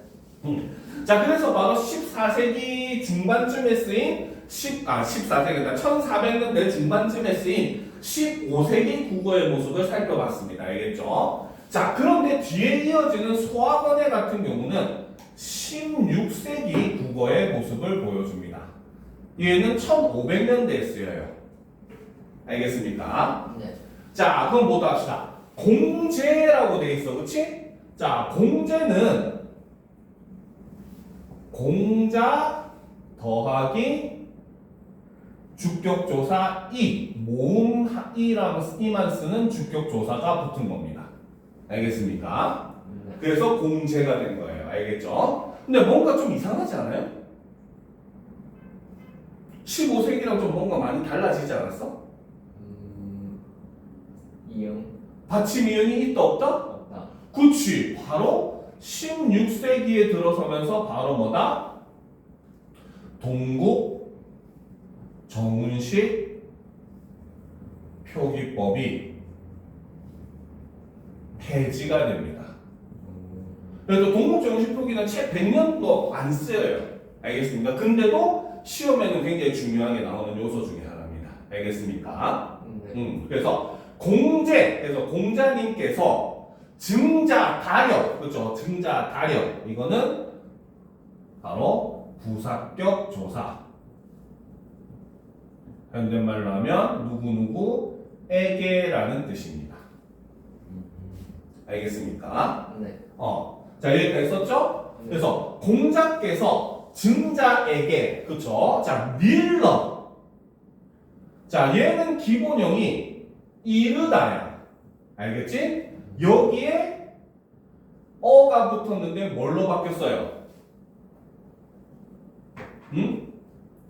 자, 그래서 바로 14세기 중반쯤에 쓰인 14세기다 1400년대 중반쯤에 쓰인 15세기 국어의 모습을 살펴봤습니다. 알겠죠? 자, 그런데 뒤에 이어지는 소학원의 같은 경우는 16세기 국어의 모습을 보여줍니다. 얘는 1500년대에 쓰여요. 알겠습니까? 네. 자, 그럼 뭐도 합시다. 공제라고 돼 있어. 그치? 자, 공제는 공자 더하기 주격조사 이 모음이만 쓰는 주격 조사가 붙은 겁니다. 알겠습니까? 네. 그래서 공제가 된 거예요. 알겠죠? 근데 뭔가 좀 이상하지 않아요? 15세기랑 좀 뭔가 많이 달라지지 않았어? 이응 받침 이응이 있다 없다? 없다. 그치. 바로 16세기에 들어서면서 바로 뭐다? 동국 정운식 표기법이 폐지가 됩니다. 그래서 동국 정운식 표기는 채 100년도 안 쓰여요. 알겠습니까? 근데도 시험에는 굉장히 중요하게 나오는 요소 중에 하나입니다. 알겠습니까? 네. 그래서 그래서 공자님께서 증자 다력, 그렇죠? 증자 다력, 이거는 바로 부사격 조사. 현대말로 하면 누구누구에게라는 뜻입니다. 알겠습니까? 네. 자, 여기까지 썼죠? 네. 그래서 공자께서 증자에게, 그쵸? 자, 밀러. 자, 얘는 기본형이 이르다야. 알겠지? 여기에 어가 붙었는데 뭘로 바뀌었어요? 응?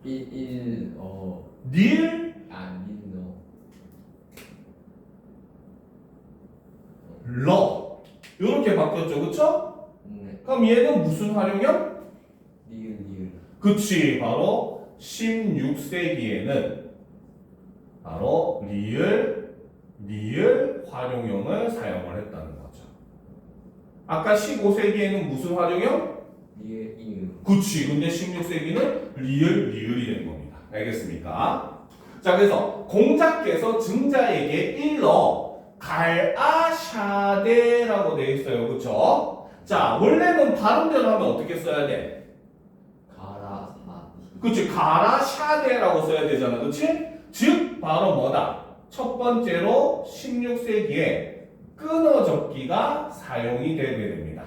닐, 밀노. 러. 이렇게 바뀌었죠, 그쵸? 네. 그럼 얘는 무슨 활용형? 리을. 그치, 바로 16세기에는 바로 리을 활용형을 사용을 했다는 거죠. 아까 15세기에는 무슨 활용형? 리을 이응. 그치, 근데 16세기는 리을이 된 겁니다. 알겠습니까? 자, 그래서 공자께서 증자에게 일러 갈아샤데라고 되어 있어요. 그쵸? 자, 원래는 발음대로 하면 어떻게 써야 돼? 가라 사. 그치, 가라샤데라고 써야 되잖아. 그치? 즉, 바로 뭐다? 첫 번째로 16세기에 끊어적기가 사용이 되게 됩니다.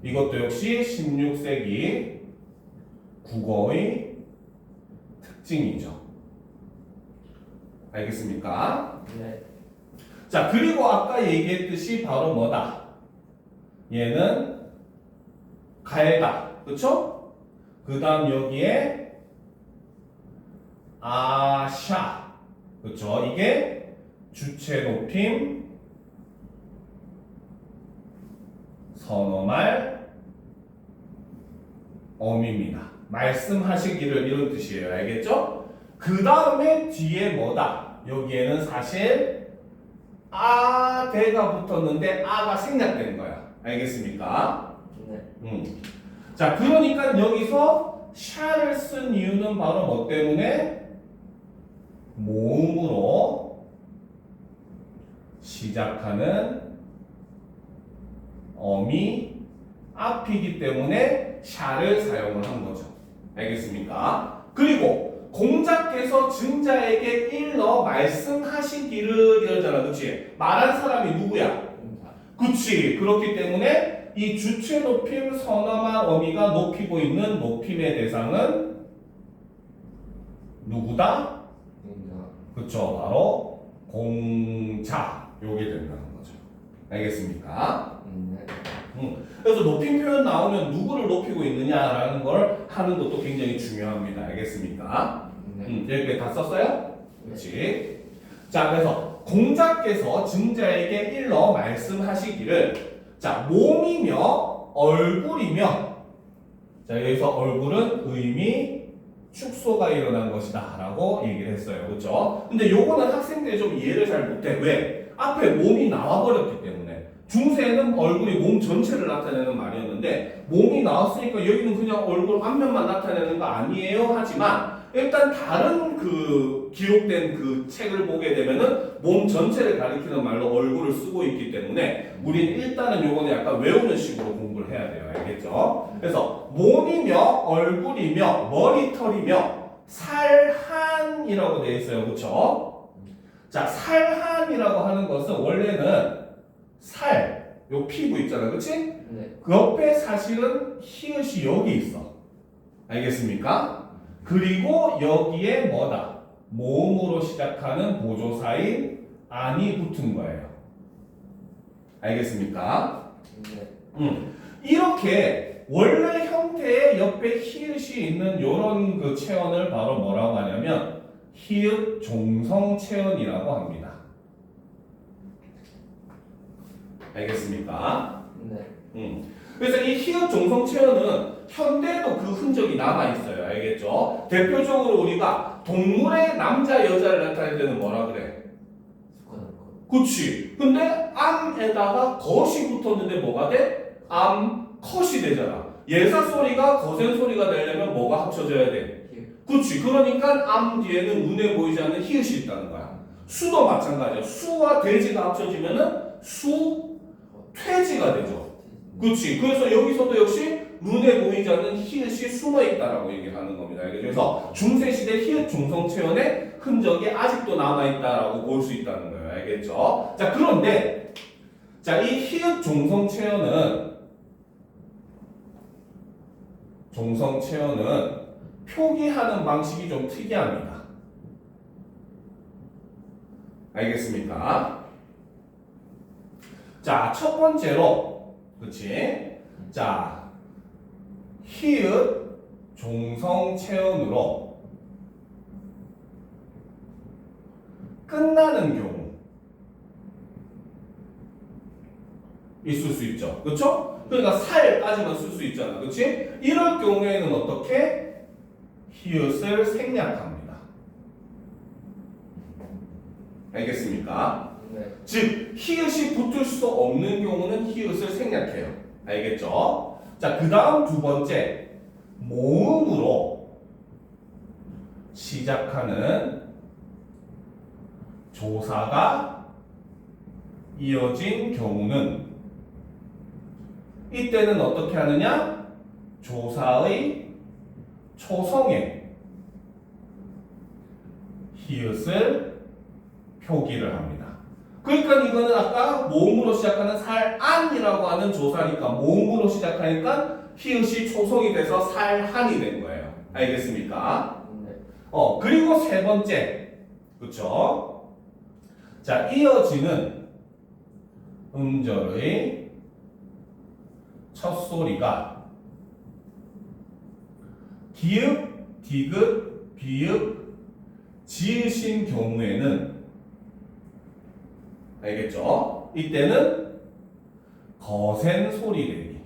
이것도 역시 16세기 국어의 특징이죠. 알겠습니까? 네. 자, 그리고 아까 얘기했듯이 바로 뭐다? 얘는 갈다. 그쵸? 그 다음 여기에 아샤. 그쵸? 이게 주체 높임 선어말 어미입니다. 말씀하시기를 이런 뜻이에요. 알겠죠? 그 다음에 뒤에 뭐다? 여기에는 사실 아대가 붙었는데 아가 생략된 거야. 알겠습니까? 네. 자, 그러니까 여기서 샤를 쓴 이유는 바로 뭐 때문에? 모음으로 시작하는 어미 앞이기 때문에 샤를 사용을 한 거죠. 알겠습니까? 그리고 공자께서 증자에게 일러 말씀하시기를 이러잖아. 그치? 말한 사람이 누구야? 공자. 그치. 그렇기 때문에 이 주체 높임 선어말 어미가 높이고 있는 높임의 대상은 누구다? 공자. 그쵸. 바로 공자. 요게 된다는 거죠. 알겠습니까? 네. 그래서 높임 표현 나오면 누구를 높이고 있느냐라는 걸 하는 것도 굉장히 중요합니다. 알겠습니까? 네. 여기 다 썼어요? 그렇지. 자, 그래서 공자께서 증자에게 일러 말씀하시기를 자, 몸이며 얼굴이며 자, 여기서 얼굴은 의미 축소가 일어난 것이다 라고 얘기를 했어요. 그렇죠? 근데 요거는 학생들이 좀 이해를 잘 못해. 왜? 앞에 몸이 나와버렸기 때문에. 중세에는 얼굴이 몸 전체를 나타내는 말이었는데 몸이 나왔으니까 여기는 그냥 얼굴 앞면만 나타내는 거 아니에요? 하지만 일단 다른 그 기록된 그 책을 보게 되면은 몸 전체를 가리키는 말로 얼굴을 쓰고 있기 때문에 우린 일단은 요거는 약간 외우는 식으로 공부를 해야 돼요. 알겠죠? 그래서 몸이며 얼굴이며 머리털이며 살한이라고 되어 있어요. 그렇죠? 자, 살한이라고 하는 것은 원래는 요 피부 있잖아. 그치? 네. 그 옆에 사실은 히읗이 여기 있어. 알겠습니까? 그리고 여기에 뭐다? 모음으로 시작하는 보조사인 안이 붙은 거예요. 알겠습니까? 네. 이렇게 원래 형태의 옆에 히읗이 있는 요런 그 체언을 바로 뭐라고 하냐면 히읗 종성 체언이라고 합니다. 알겠습니까? 네. 그래서 이 히읗 종성 체언은 현대에도 그 흔적이 남아 있어요. 알겠죠? 대표적으로 우리가 동물의 남자 여자를 나타낼 때는 뭐라 그래? 스쿼트 컷. 그치. 근데 암에다가 것이 붙었는데 뭐가 돼? 암 컷이 되잖아. 예사 소리가 거센 소리가 되려면 뭐가 합쳐져야 돼? 그치. 그러니까 암 뒤에는 눈에 보이지 않는 히읗이 있다는 거야. 수도 마찬가지야. 수와 돼지가 합쳐지면은 수, 퇴지가 되죠. 그치. 그래서 여기서도 역시 눈에 보이지 않는 히읗이 숨어 있다라고 얘기하는 겁니다. 그래서 중세시대 히읗 중성 체언의 흔적이 아직도 남아 있다라고 볼 수 있다는 거예요. 알겠죠? 자, 그런데 자, 이 히읗 종성 체언은 표기하는 방식이 좀 특이합니다. 알겠습니까? 자, 첫 번째로, 그치? 자, 히읗 종성 체언으로 끝나는 경우 있을 수 있죠. 그쵸? 그러니까 살까지만 쓸 수 있잖아. 그치? 이럴 경우에는 어떻게? 히읗을 생략합니다. 알겠습니까? 네. 즉, 히읗이 붙을 수 없는 경우는 히읗을 생략해요. 알겠죠? 자, 그 다음 두 번째, 모음으로 시작하는 조사가 이어진 경우는 이때는 어떻게 하느냐? 조사의 초성에 히읗을 표기를 합니다. 그러니까 이거는 아까 모음으로 시작하는 살안이라고 하는 조사니까 모음으로 시작하니까 히읗이 초성이 돼서 살한이 된 거예요. 알겠습니까? 네. 그리고 세 번째, 그쵸? 자, 이어지는 음절의 첫 소리가 기읍, 디귿, 비읍, 지으신 경우에는 알겠죠? 이때는 거센 소리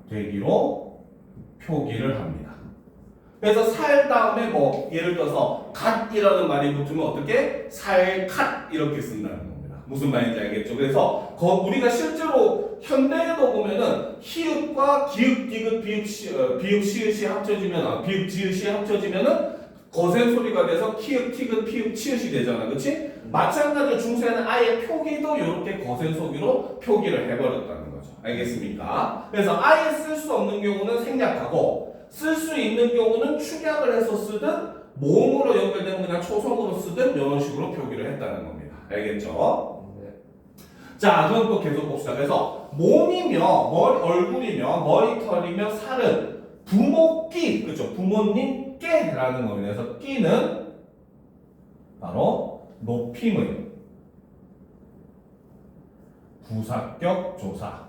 되기로 표기를 합니다. 그래서 살 다음에 뭐 예를 들어서 갓이라는 말이 붙으면 어떻게? 살갓 이렇게 쓴다는 겁니다. 무슨 말인지 알겠죠? 그래서 우리가 실제로 현대에도 보면은 히읗과 기읍, 디귿, 비읍, 시읒이 합쳐지면 비읍, 지읒이 합쳐지면은 거센 소리가 돼서 키읔, 티귿, 피읍, 치읒이 되잖아. 그치? 마찬가지로 중세는 아예 표기도 이렇게 거센 소리로 표기를 해버렸다는 거죠. 알겠습니까? 그래서 아예 쓸 수 없는 경우는 생략하고 쓸 수 있는 경우는 축약을 해서 쓰든 모음으로 연결되면 그냥 초성으로 쓰든 이런 식으로 표기를 했다는 겁니다. 알겠죠? 네. 자, 그럼 또 계속 봅시다. 그래서 몸이며 얼굴이며 머리털이며 살은 부모끼, 그렇죠? 부모님 깨라는 겁니다. 그래서 끼는 바로 높임의 부사격 조사.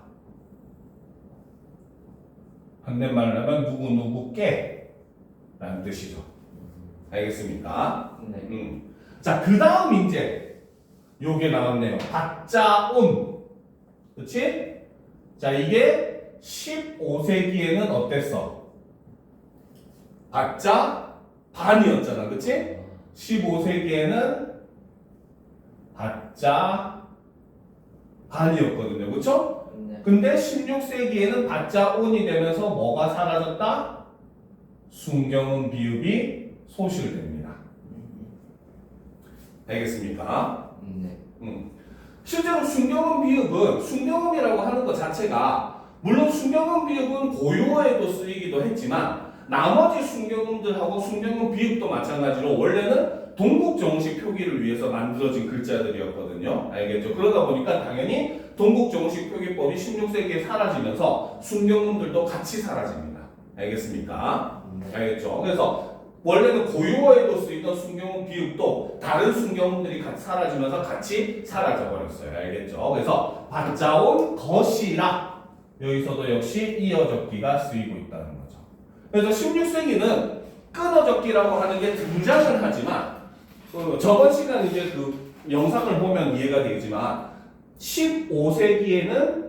반대말을 하면 누구누구께 라는 뜻이죠. 알겠습니까? 네. 자, 그 다음 이제 요게 나왔네요. 받자운. 그치? 자, 이게 15세기에는 어땠어? 받자 반이었잖아. 그치? 15세기에는 받자 반이었거든요. 그쵸? 네. 근데 16세기에는 받자 온이 되면서 뭐가 사라졌다? 순경음 비읍이 소실됩니다. 알겠습니까? 네. 실제로 순경음 비읍은 순경음이라고 하는 것 자체가 물론 순경음 비읍은 고유어에도 쓰이기도 했지만 나머지 순경음들하고 순경음 비읍도 마찬가지로 원래는 동국정식 표기를 위해서 만들어진 글자들이었거든요. 알겠죠? 그러다 보니까 당연히 동국정식 표기법이 16세기에 사라지면서 순경음들도 같이 사라집니다. 알겠습니까? 네. 알겠죠? 그래서 원래는 고유어에도 쓰이던 순경음 비읍도 다른 순경음들이 같이 사라지면서 같이 사라져 버렸어요. 알겠죠? 그래서 받자온 것이라 여기서도 역시 이어적기가 쓰이고 있다는 거죠. 그래서 16세기는 끊어적기라고 하는 게 등장을 하지만 저번 시간 이제 그 영상을 보면 이해가 되겠지만 15세기에는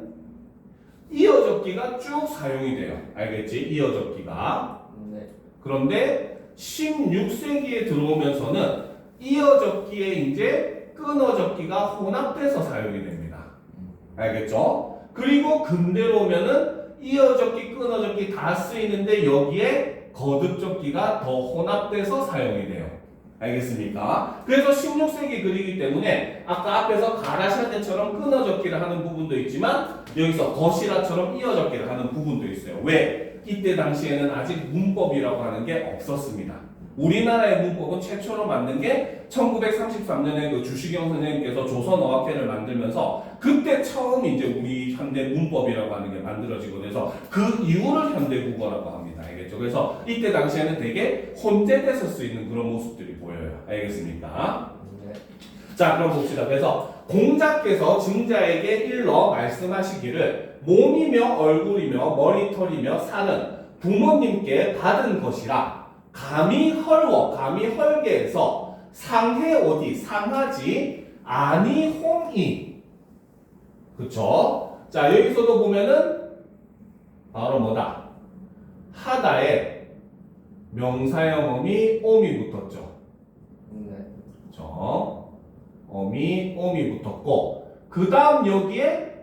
이어적기가 쭉 사용이 돼요. 알겠지? 이어적기가. 네. 그런데 16세기에 들어오면서는 이어적기에 이제 끊어적기가 혼합돼서 사용이 됩니다. 알겠죠? 그리고 근대로 오면은 이어적기, 끊어적기 다 쓰이는데 여기에 거듭적기가 더 혼합돼서 사용이 돼요. 알겠습니까? 그래서 16세기 글이기 때문에 아까 앞에서 가라샤테처럼 끊어적기를 하는 부분도 있지만 여기서 거시라처럼 이어적기를 하는 부분도 있어요. 왜? 이때 당시에는 아직 문법이라고 하는 게 없었습니다. 우리나라의 문법은 최초로 만든 게 1933년에 그 주시경 선생님께서 조선어학회를 만들면서 그때 처음 이제 우리 현대 문법이라고 하는 게 만들어지고 해서 그 이후를 현대국어라고 합니다. 알겠죠? 그래서 이때 당시에는 되게 혼재돼서 쓰이는 그런 모습들이 보여요. 알겠습니까? 네. 자, 그럼 봅시다. 그래서 공자께서 증자에게 일러 말씀하시기를 몸이며 얼굴이며 머리털이며 살은 부모님께 받은 것이라 감히 헐워, 감히 헐게에서 상해 어디, 상하지 아니 홍이. 그쵸? 자, 여기서도 보면은 바로 뭐다? 하다에 명사형음이 옴이 붙었죠. 네. 그쵸? 옴이 붙었고 그 다음 여기에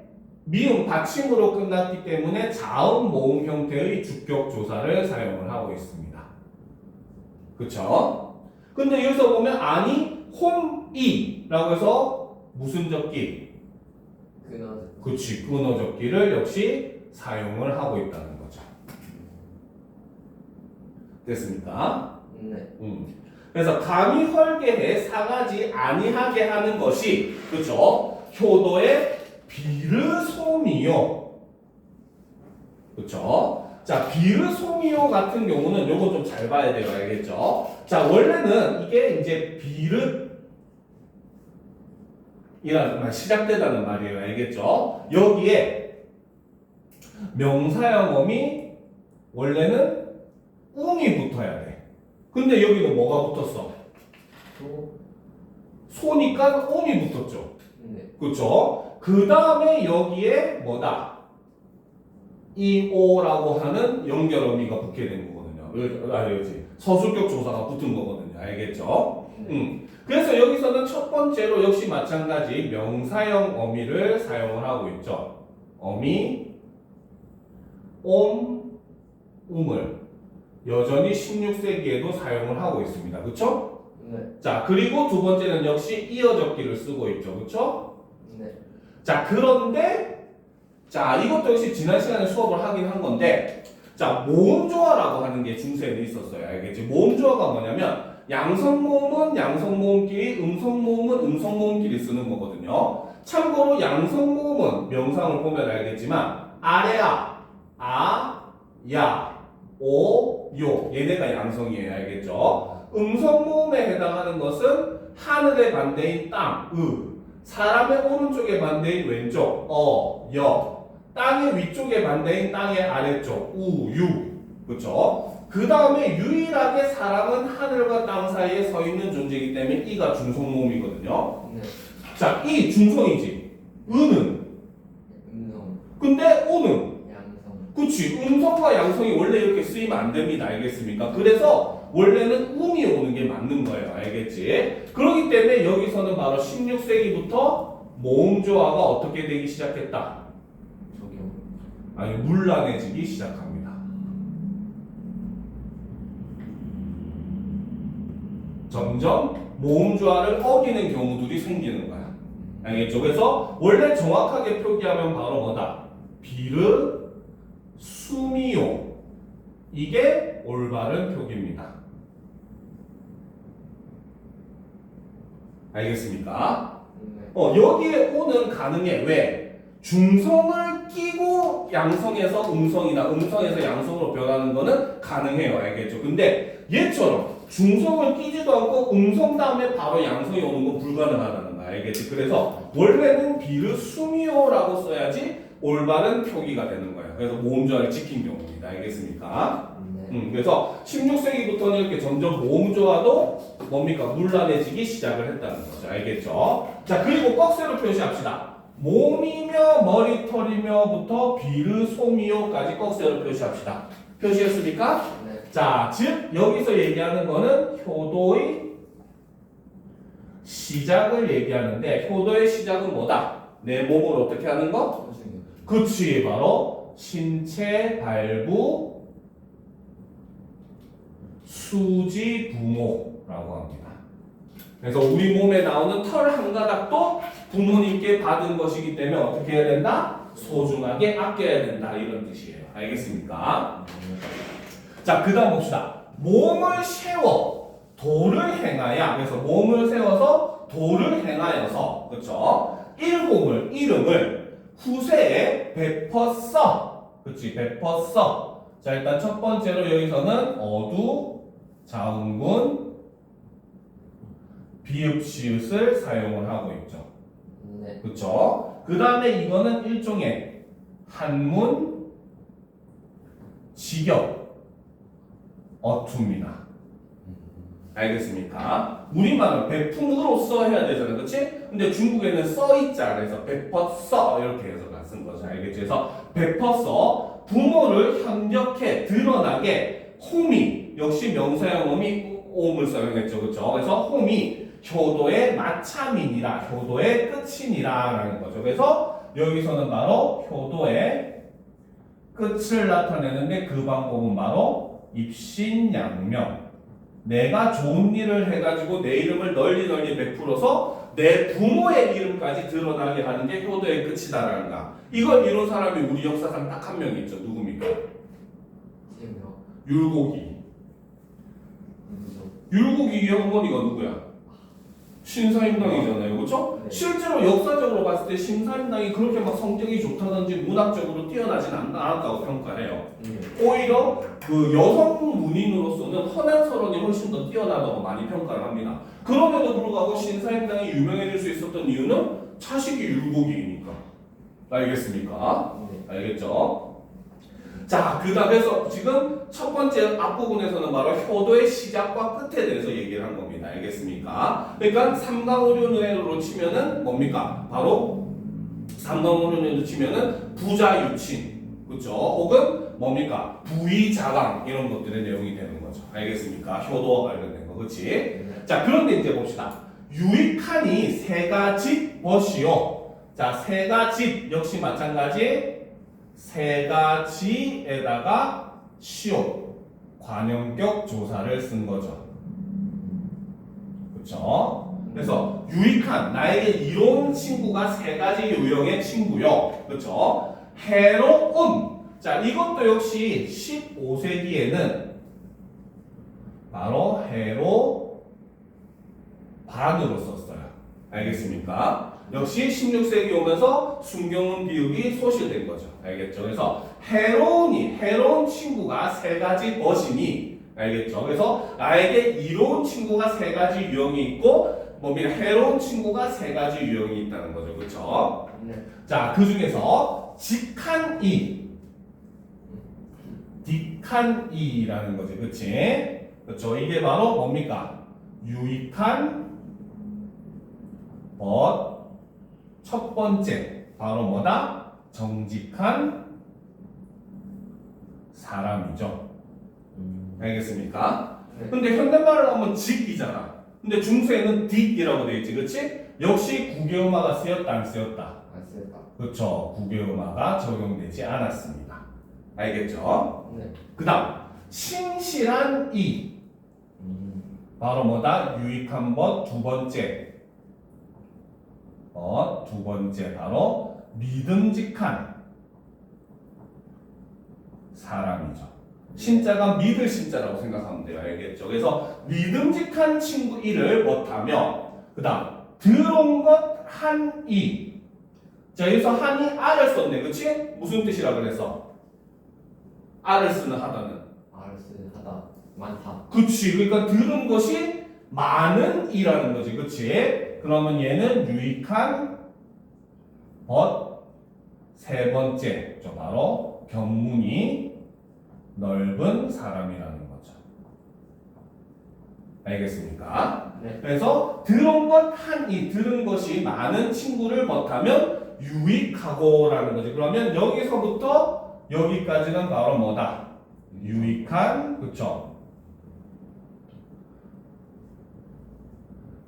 미음 받침으로 끝났기 때문에 자음 모음 형태의 주격조사를 사용을 하고 있습니다. 그쵸? 근데 여기서 보면 아니 홈이라고 해서 무슨 적기? 끊어져. 그치, 끊어적기를 역시 사용을 하고 있다는 거죠. 됐습니까? 네. 그래서 감히 헐게해 상하지 아니하게 하는 것이 그쵸? 효도의 비르소미요. 그쵸? 자, 비르소미요 같은 경우는 요거 좀 잘 봐야 돼요. 알겠죠? 자, 원래는 이게 이제 비르이라는 말 시작되다는 말이에요. 알겠죠? 여기에 명사형음이 원래는 웅이 붙어야 돼. 근데 여기는 뭐가 붙었어? 또. 소니까 옴이 붙었죠. 네. 그쵸? 그 다음에 여기에 뭐다? 이오라고 하는 연결어미가 붙게 된 거거든요. 여기 서술격 조사가 붙은 거거든요. 알겠죠? 네. 그래서 여기서는 첫 번째로 역시 마찬가지 명사형 어미를 사용을 하고 있죠. 어미, um을 여전히 16세기에도 사용을 하고 있습니다. 그쵸? 네. 자, 그리고 두 번째는 역시 이어적기를 쓰고 있죠. 그쵸? 네. 자, 그런데 자, 이것도 역시 지난 시간에 수업을 하긴 한 건데 자, 모음조화라고 하는 게 중세에는 있었어요. 알겠지? 모음조화가 뭐냐면 양성모음은 양성모음끼리, 음성모음은 음성모음끼리 쓰는 거거든요. 참고로 양성모음은 명상을 보면 알겠지만 아래아, 아, 야, 오, 요 얘네가 양성이에요. 알겠죠? 음성모음에 해당하는 것은 하늘의 반대인 땅, 사람의 오른쪽의 반대인 왼쪽, 여, 땅의 위쪽의 반대인 땅의 아래쪽, 유. 그쵸? 그 다음에 유일하게 사람은 하늘과 땅 사이에 서 있는 존재이기 때문에 이가 중성모음이거든요. 네. 자, 이 중성이지. 은은. 음성. 근데 오는. 양성. 그치. 음성과 양성이 원래 이렇게 쓰이면 안 됩니다. 알겠습니까? 그래서 원래는 음이 오는 게 맞는 거예요. 알겠지? 그렇기 때문에 여기서는 바로 16세기부터 모음조화가 어떻게 되기 시작했다? 적용. 아니, 문란해지기 시작합니다. 점점 모음조화를 어기는 경우들이 생기는 거야. 알겠죠? 그래서 원래 정확하게 표기하면 바로 뭐다? 비르, 수미요. 이게 올바른 표기입니다. 알겠습니까? 네. 여기에 오는 가능해. 왜? 중성을 끼고 양성에서 음성이나 음성에서 양성으로 변하는 거는 가능해요. 알겠죠? 근데 얘처럼 중성을 끼지도 않고 음성 다음에 바로 양성이 오는 건 불가능하다는 거 알겠지? 그래서 원래는 비르수미오라고 써야지 올바른 표기가 되는 거예요. 그래서 모음조화를 지킨 경우입니다. 알겠습니까? 네. 그래서 16세기부터는 이렇게 점점 모음조화도 뭡니까? 문란해지기 시작을 했다는 거죠. 알겠죠? 자, 그리고 꺽쇠로 표시합시다. 몸이며 머리털이며부터 비르소미오까지 꺽쇠로 표시합시다. 표시했습니까? 네. 자, 즉 여기서 얘기하는 거는 효도의 시작을 얘기하는데 효도의 시작은 뭐다? 내 몸을 어떻게 하는 거? 선생님. 그치, 바로 신체 발부 수지 부모라고 합니다. 그래서 우리 몸에 나오는 털 한 가닥도 부모님께 받은 것이기 때문에 어떻게 해야 된다? 소중하게 아껴야 된다 이런 뜻이에요. 알겠습니까? 자, 그 다음 봅시다. 몸을 세워 도를 행하야. 그래서 몸을 세워서 도를 행하여서 그쵸? 이름을 후세에 베퍼써. 그치? 베퍼써. 자, 일단 첫 번째로 여기서는 어두, 자음군, 비읍시읒을 사용을 하고 있죠. 네. 그쵸? 그 다음에 이거는 일종의 한문, 직역, 어투입니다. 알겠습니까? 우리말은 베품으로써 해야 되잖아요. 그치? 근데 중국에는 써있자. 그래서 베퍼써 이렇게 해서 쓴 거죠. 알겠죠? 그래서 베퍼써 부모를 현격해 드러나게 홈이 역시 명사형 홈이 옴을 사용했죠. 그쵸? 그래서 홈이 효도의 마참이니라 효도의 끝이니라 라는 거죠. 그래서 여기서는 바로 효도의 끝을 나타내는데 그 방법은 바로 입신양명. 내가 좋은 일을 해가지고 내 이름을 널리 베풀어서 내 부모의 이름까지 드러나게 하는 게 효도의 끝이다라는 거. 이걸 이룬 사람이 우리 역사상 딱 한 명 있죠. 누굽니까? 선생님요. 율곡이. 음성. 율곡이 어머니가 누구야? 신사임당이잖아요. 그렇죠? 네. 실제로 역사적으로 봤을 때 신사임당이 그렇게 막 성격이 좋다든지 문학적으로 뛰어나진 않았다고 평가해요. 오히려 그 여성 문인으로서는 헌안설원이 훨씬 더 뛰어나다고 많이 평가를 합니다. 그럼에도 불구하고 신사임당이 유명해질 수 있었던 이유는 차식이 율곡이니까. 알겠습니까? 네. 알겠죠? 자, 그 다음에서 지금 첫 번째 앞부분에서는 바로 효도의 시작과 끝에 대해서 얘기를 한 겁니다. 알겠습니까? 그러니까 삼강오륜으로 치면은 뭡니까? 바로 삼강오륜으로 치면은 부자유친, 그렇죠? 혹은 뭡니까? 부의자강 이런 것들의 내용이 되는 거죠. 알겠습니까? 효도와 관련된 거, 그렇지? 네. 자, 그런데 이제 봅시다. 유익하니 세가집 벗이요. 자, 세가집 역시 마찬가지. 세 가지에다가 시옷 관용격 조사를 쓴 거죠. 그렇죠? 그래서 유익한 나에게 이로운 친구가 세 가지 유형의 친구요. 그렇죠? 해로운 자 이것도 역시 15세기에는 바로 해로 반으로 썼어요. 알겠습니까? 역시 16세기 오면서 순경은 비읍이 소실된 거죠. 알겠죠? 그래서 해로운 친구가 세 가지 벗이니 알겠죠? 그래서 나에게 이로운 친구가 세 가지 유형이 있고 뭡니까? 해로운 친구가 세 가지 유형이 있다는 거죠. 그렇죠? 네. 자, 그 중에서 직한이 딕한이라는 거죠. 그치? 그렇죠? 이게 바로 뭡니까? 유익한 벗 첫 번째 바로 뭐다? 정직한 사람이죠. 알겠습니까? 네. 근데 현대말을 하면 직이잖아. 근데 중세에는 딕이라고 되어 있지, 그렇지? 역시 국유음화가 쓰였다 안 쓰였다. 안 쓸까? 그렇죠. 국유음화가 적용되지 않았습니다. 알겠죠? 네. 그다음 신실한 이 바로 뭐다? 유익한 것 두 번째. 두 번째 바로 믿음직한 사람이죠. 신자가 믿을 신자라고 생각하면 돼요. 알겠죠? 그래서 믿음직한 친구 이를 못하며 그 다음 들어온 것 한 이 자, 여기서 한이 R을 썼네. 그치? 무슨 뜻이라 그래서? R을 쓰는 하다는. 알스 하다 많다. 그치. 그러니까 들은 것이 많은 이라는 거지. 그치? 그러면 얘는 유익한 세 번째. 바로 견문이 넓은 사람이라는 거죠. 알겠습니까? 네. 그래서 들은 것 한이 들은 것이 많은 친구를 벗하면 유익하고라는 거지. 그러면 여기서부터 여기까지는 바로 뭐다? 유익한, 그쵸?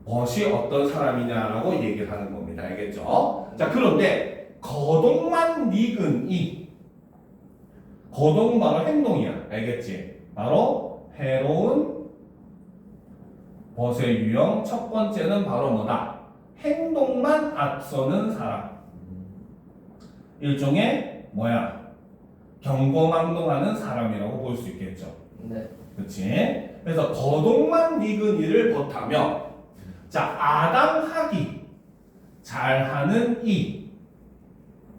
벗이 어떤 사람이냐라고 얘기를 하는 겁니다. 알겠죠? 자, 그런데 거동만 익은 이 거동은 바로 행동이야. 알겠지? 바로 해로운 벗의 유형 첫 번째는 바로 뭐다? 행동만 앞서는 사람. 일종의 뭐야? 경거망동하는 사람이라고 볼 수 있겠죠. 네. 그렇지? 그래서 거동만 익은 이를 벗하며 자, 아당하기 잘하는 이.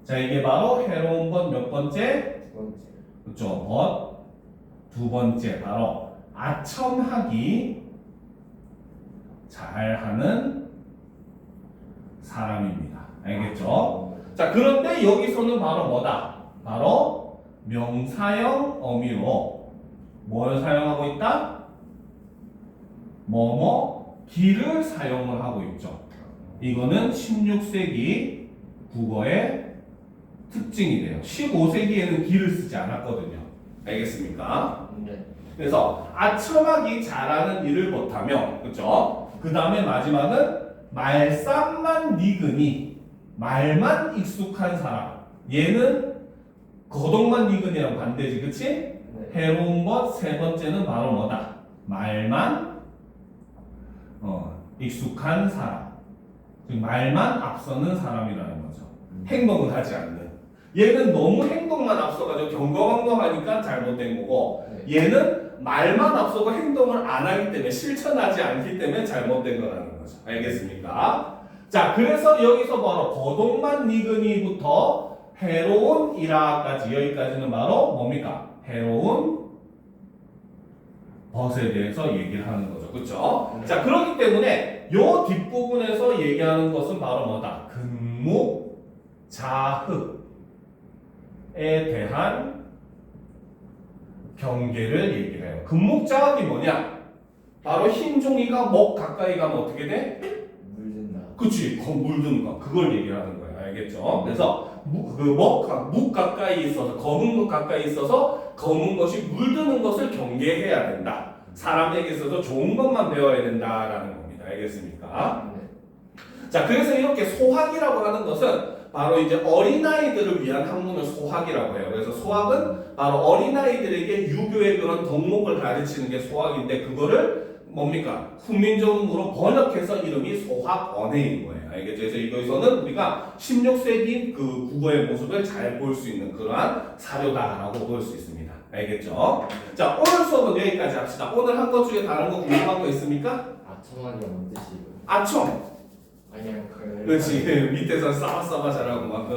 자, 이게 바로 해로운 것 몇 번째? 두 번째. 그렇죠. 벗. 두 번째 바로 아첨하기 잘하는 사람입니다. 알겠죠? 자, 그런데 여기서는 바로 뭐다? 바로 명사형 어미로 뭘 사용하고 있다? 뭐뭐 기를 사용을 하고 있죠. 이거는 16세기 국어의 특징이 돼요. 15세기에는 기를 쓰지 않았거든요. 알겠습니까? 네. 그래서 아첨하기 잘하는 일을 못하며, 그죠? 그 다음에 마지막은 말싸움만 니근이 말만 익숙한 사람. 얘는 거동만 니근이랑 반대지, 그치? 네. 해로운 것 세 번째는 바로 뭐다? 말만 익숙한 사람. 즉 말만 앞서는 사람이라는 거죠. 행동은 하지 않는. 얘는 너무 행동만 앞서가지고 경거망동하니까 잘못된 거고, 네. 얘는 말만 앞서고 행동을 안 하기 때문에 실천하지 않기 때문에 잘못된 거라는 거죠. 알겠습니까? 자, 그래서 여기서 바로 거동만 니근이부터 해로운 이라까지 여기까지는 바로 뭡니까? 해로운 벗에 대해서 얘기를 하는 거죠. 그렇죠? 자, 그렇기 때문에 요 뒷부분에서 얘기하는 것은 바로 뭐다? 근무 자흑에 대한 경계를 얘기를 해요. 근묵자학이 뭐냐? 바로 흰 종이가 목 가까이 가면 어떻게 돼? 물든다. 그치, 물드는 거. 그걸 얘기를 하는 거예요. 알겠죠? 그래서 묵 가까이 있어서, 검은 것 가까이 있어서 검은 것이 물드는 것을 경계해야 된다. 사람에게 있어서 좋은 것만 배워야 된다라는 겁니다. 알겠습니까? 네. 자, 그래서 이렇게 소학이라고 하는 것은 바로 이제 어린아이들을 위한 학문을 소학이라고 해요. 그래서 소학은 바로 어린아이들에게 유교의 그런 덕목을 가르치는 게 소학인데, 그거를 뭡니까? 훈민정음으로 번역해서 이름이 소학언해인 거예요. 알겠죠? 그래서 이거에서는 우리가 16세기 그 국어의 모습을 잘 볼 수 있는 그러한 사료다라고 볼 수 있습니다. 알겠죠? 자, 오늘 수업은 여기까지 합시다. 오늘 한 것 중에 다른 거 궁금한 거 있습니까? 아첨하기가 뭔 뜻이고? 아첨! 아니면 그렇지. 밑에서 싸바싸바 잘하고 막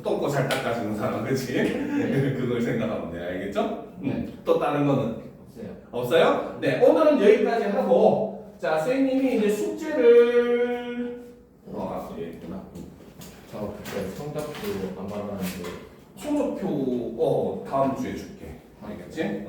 똥꼬 잘 닦아주는 사람, 그렇지? 네. 그걸 생각하면 돼. 알겠죠? 네. 또 다른 거는 없어요. 없어요? 네, 오늘은 여기까지 하고, 자, 선생님이 이제 숙제를 여기 있구나. 저 그때 성적표 안 받았는데. 성적표 다음 주에 줄게. 알겠지?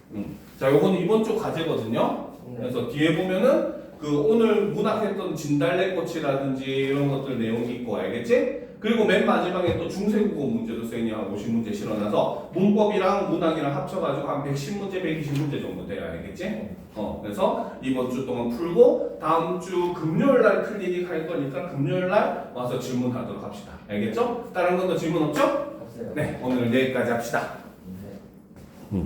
네. 자, 요거는 이번 주 과제거든요. 네. 그래서 뒤에 보면은 그 오늘 문학했던 진달래꽃이라든지 이런 것들 내용이 있고, 알겠지? 그리고 맨 마지막에 또 중세국어 문제도 선생님이 한 50문제 실어놔서 문법이랑 문학이랑 합쳐가지고 한 110문제, 120문제 정도 돼야 알겠지? 그래서 이번 주 동안 풀고 다음 주 금요일 날 클리닉 할 거니까 금요일 날 와서 질문하도록 합시다. 알겠죠? 다른 것도 질문 없죠? 없어요. 네, 오늘은 여기까지 합시다. 네.